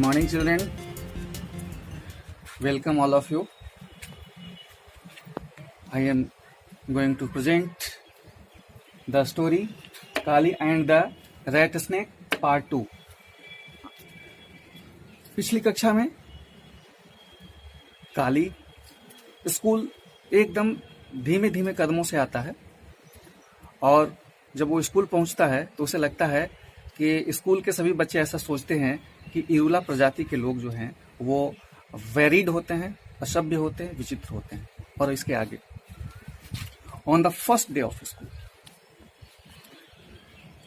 morning, children. Welcome all of you. I am going to present the story Kali and the Rat Snake Part 2. पिछली कक्षा में काली school एकदम धीमे धीमे कदमों से आता है और जब वो स्कूल पहुंचता है तो उसे लगता है कि स्कूल के सभी बच्चे ऐसा सोचते हैं कि इरूला प्रजाति के लोग जो हैं वो वेरिड होते हैं, असभ्य होते हैं, विचित्र होते हैं। और इसके आगे on the first day of school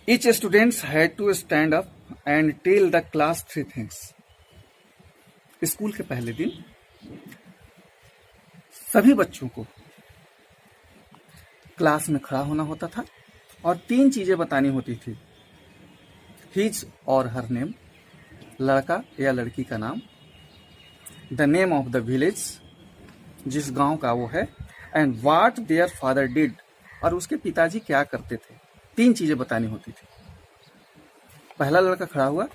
each students had to stand up and tell the class 3 things. School के पहले दिन सभी बच्चों को क्लास में खड़ा होना होता था और 3 चीजें बतानी होती थी। हिज और हर नेम, लड़का या लड़की का नाम, the name of the village, जिस गांव का वो है, and what their father did, और उसके पिताजी क्या करते थे। 3 चीजें बतानी होती थी। पहला लड़का खड़ा हुआ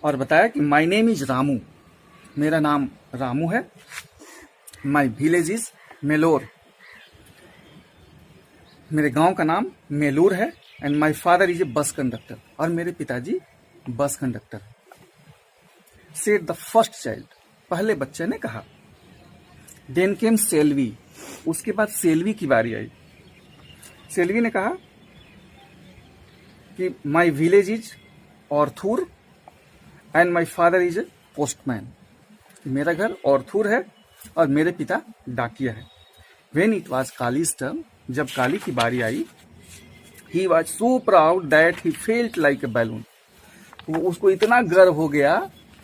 और बताया कि माई नेम इज रामू, मेरा नाम रामू है। माई विलेज इज मेलोर, मेरे गांव का नाम मेलूर है। And my father is A bus conductor, और मेरे पिताजी bus conductor. Said the first child, पहले बच्चे ने कहा। देन केम सेल्वी, उसके बाद सेल्वी की बारी आई। सेल्वी ने कहा कि my village is Orthur and my father is a postman, मेरा घर ऑर्थूर है और मेरे पिता डाकिया है। When it was Kali's turn, जब काली की बारी आई, he was so proud that he felt like a balloon, उसको इतना गर्व हो गया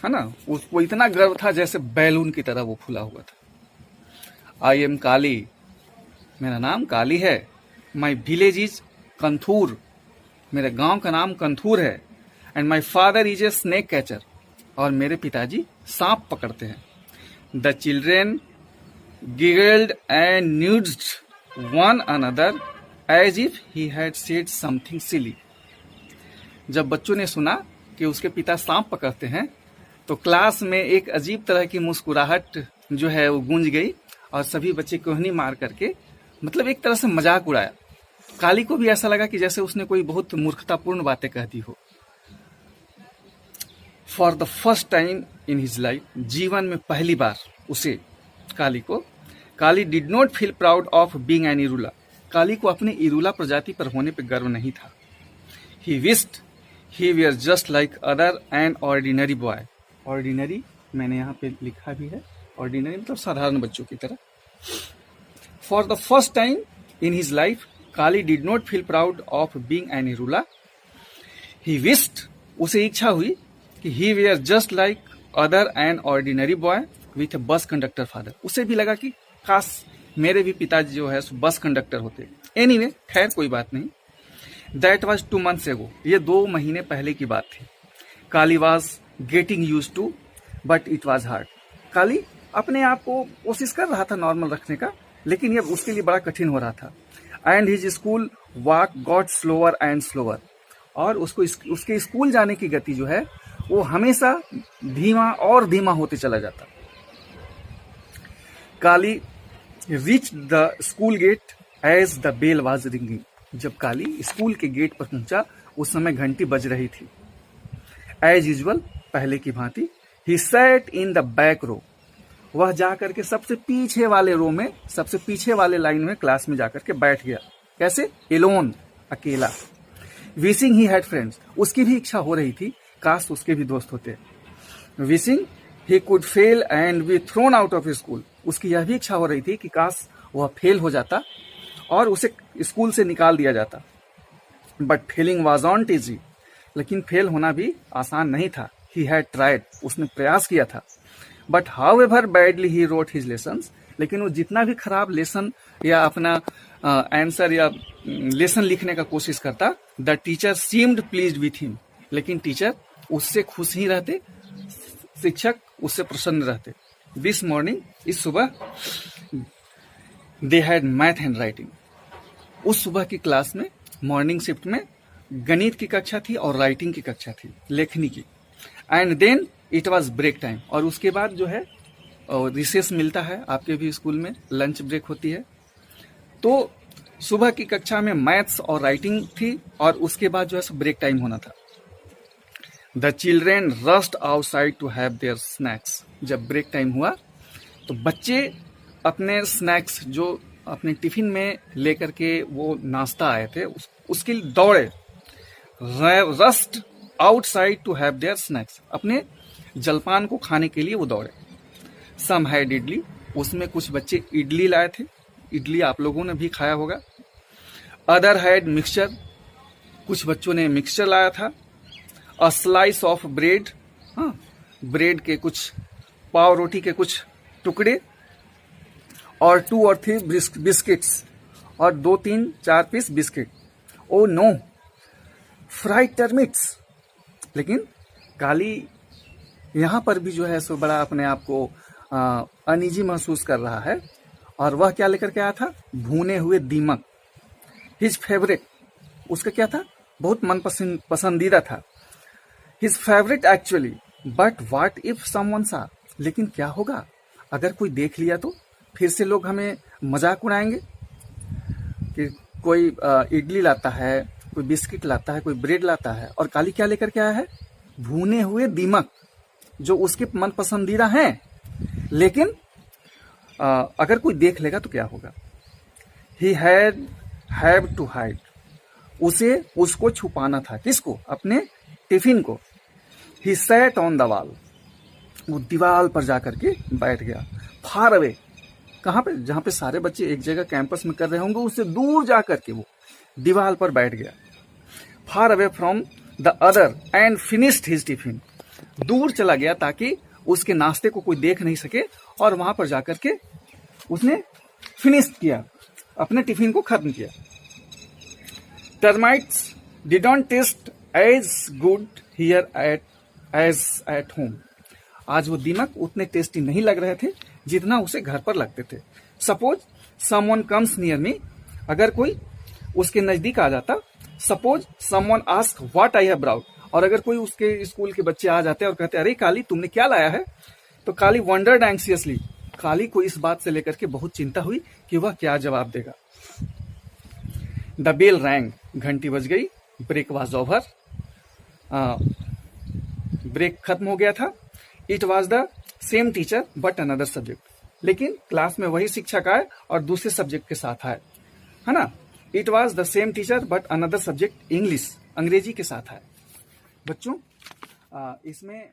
है ना, उसको इतना गर्व था जैसे बैलून की तरह वो फूला हुआ था। आई एम काली, मेरा नाम काली है। माई विलेज इज कंथूर, मेरे गांव का नाम कंथूर है। And my father is a snake catcher, और मेरे पिताजी सांप पकड़ते हैं। The children giggled and nudged one another as if he had said something silly. जब बच्चों ने सुना कि उसके पिता सांप पकड़ते हैं तो क्लास में एक अजीब तरह की मुस्कुराहट जो है वो गूंज गई और सभी बच्चे कोहनी मार करके मतलब एक तरह से मजाक उड़ाया। काली को भी ऐसा लगा कि जैसे उसने कोई बहुत मूर्खतापूर्ण बातें कह दी हो। For the first time in his life, जीवन में पहली बार उसे Kali did not feel proud of being an Irula, Kali को अपने इरूला प्रजाति पर होने पर गर्व नहीं था। He wished he were just like other an ordinary boy, ordinary मैंने यहाँ पे लिखा भी है, ऑर्डिनरी मतलब साधारण बच्चों की तरह। For the first time in his life Kali did not feel proud of being an Irula. He wished, उसे इच्छा हुई कि he were just like other an ordinary boy with a bus conductor father, उसे भी लगा कि काश मेरे भी पिताजी जो है बस कंडक्टर होते। एनीवे, खैर कोई बात नहीं। दैट वॉज 2 months ago, ये 2 महीने पहले की बात थी। Kali was getting used to but it was hard, Kali अपने आप को कोशिश कर रहा था नॉर्मल रखने का, लेकिन ये उसके लिए बड़ा कठिन हो रहा था। And his school walk got slower and slower, और उसको उसके स्कूल जाने की गति जो है वो हमेशा धीमा और धीमा होते चला जाता। Kali reach the school gate as the bell was ringing, जब काली स्कूल के गेट पर पहुंचा उस समय घंटी बज रही थी। एज यूजुअल, पहले की भांति, he sat in the back row, वह जाकर के सबसे पीछे वाले रो में, सबसे पीछे वाले लाइन में क्लास में जाकर के बैठ गया। कैसे? एलोन, अकेला। विशिंग ही हैड फ्रेंड्स, उसकी भी इच्छा हो रही थी काश उसके भी दोस्त होते। Wishing he could fail and be thrown out of school, उसकी यह भी इच्छा हो रही थी कि काश वह फेल हो जाता और उसे स्कूल से निकाल दिया जाता। But failing was not easy, लेकिन फेल होना भी आसान नहीं था। ही हैड ट्राइड, उसने प्रयास किया था। But how ever badly he wrote his lessons, लेकिन वो जितना भी खराब लेसन या अपना आंसर या लेसन लिखने का कोशिश करता, the teacher seemed pleased with him, लेकिन टीचर उससे खुश ही रहते, शिक्षक उससे प्रसन्न रहते। दिस मॉर्निंग, इस सुबह, they had math and writing, उस सुबह की क्लास में मॉर्निंग शिफ्ट में गणित की कक्षा थी और राइटिंग की कक्षा थी, लेखनी की। And then it was break time, और उसके बाद जो है रिसेस मिलता है, आपके भी स्कूल में लंच ब्रेक होती है। तो सुबह की कक्षा में मैथ्स और राइटिंग थी, और उसके बाद जो है ब्रेक टाइम होना था। The children rushed outside to have their snacks. जब ब्रेक टाइम हुआ तो बच्चे अपने स्नैक्स जो अपने टिफिन में लेकर के वो नाश्ता आए थे उसके लिए दौड़े। Rushed outside to have their snacks, अपने जलपान को खाने के लिए वो दौड़े। सम हैड इडली, उसमें कुछ बच्चे इडली लाए थे, इडली आप लोगों ने भी खाया होगा। अदर हैड मिक्सचर, कुछ बच्चों ने मिक्सचर लाया था। अ स्लाइस ऑफ ब्रेड, हाँ, ब्रेड के कुछ पाव रोटी के कुछ टुकड़े, और 2 और 3 बिस्किट्स, और 2, 3, 4 piece biscuit. Oh no, fried termites. लेकिन काली यहां पर भी जो है सो बड़ा अपने आप को अनईजी महसूस कर रहा है, और वह क्या लेकर के आया था? भुने हुए दीमक। हिज फेवरेट, उसका क्या था? बहुत मन पसंदीदा था। His favourite actually, but what if someone सा, लेकिन क्या होगा अगर कोई देख लिया तो? फिर से लोग हमें मजाक उड़ाएंगे कि कोई इडली लाता है, कोई बिस्किट लाता है, कोई ब्रेड लाता है, और काली क्या लेकर के आया है? भुने हुए दीमक, जो उसके मन पसंदीदा हैं। लेकिन अगर कोई देख लेगा तो क्या होगा? ही हैव टू हाइड, उसको छुपाना था। किसको? अपने टिफिन को। He sat on the wall, वो दीवार पर जाकर के बैठ गया। फार अवे, कहां पे? जहां पे सारे बच्चे एक जगह कैंपस में कर रहे होंगे, उससे दूर जाकर के वो दीवार पर बैठ गया। Far away from the other and finished his tiffin, दूर चला गया ताकि उसके नाश्ते को कोई देख नहीं सके, और वहां पर जाकर के उसने फिनिश किया, अपने टिफिन को खत्म किया। Termites did not taste as good here as at home, आज वो दीमक उतने टेस्टी नहीं लग रहे थे जितना उसे घर पर लगते थे। Suppose someone comes near me, अगर कोई उसके नजदीक आ जाता। Suppose someone ask what I have brought, और अगर कोई उसके स्कूल के बच्चे आ जाते और कहते अरे काली तुमने क्या लाया है, तो काली वंडर्ड एंक्सियसली, काली को इस बात से लेकर के बहुत चिंता हुई कि वह क्या जवाब देगा। द बेल रैंग, घंटी बज गई। ब्रेक वाज ओवर, ब्रेक खत्म हो गया था। It was the same teacher but another subject, लेकिन क्लास में वही शिक्षक आए और दूसरे सब्जेक्ट के साथ आए, है ना। It was the same teacher but another subject English, अंग्रेजी के साथ आए। बच्चों इसमें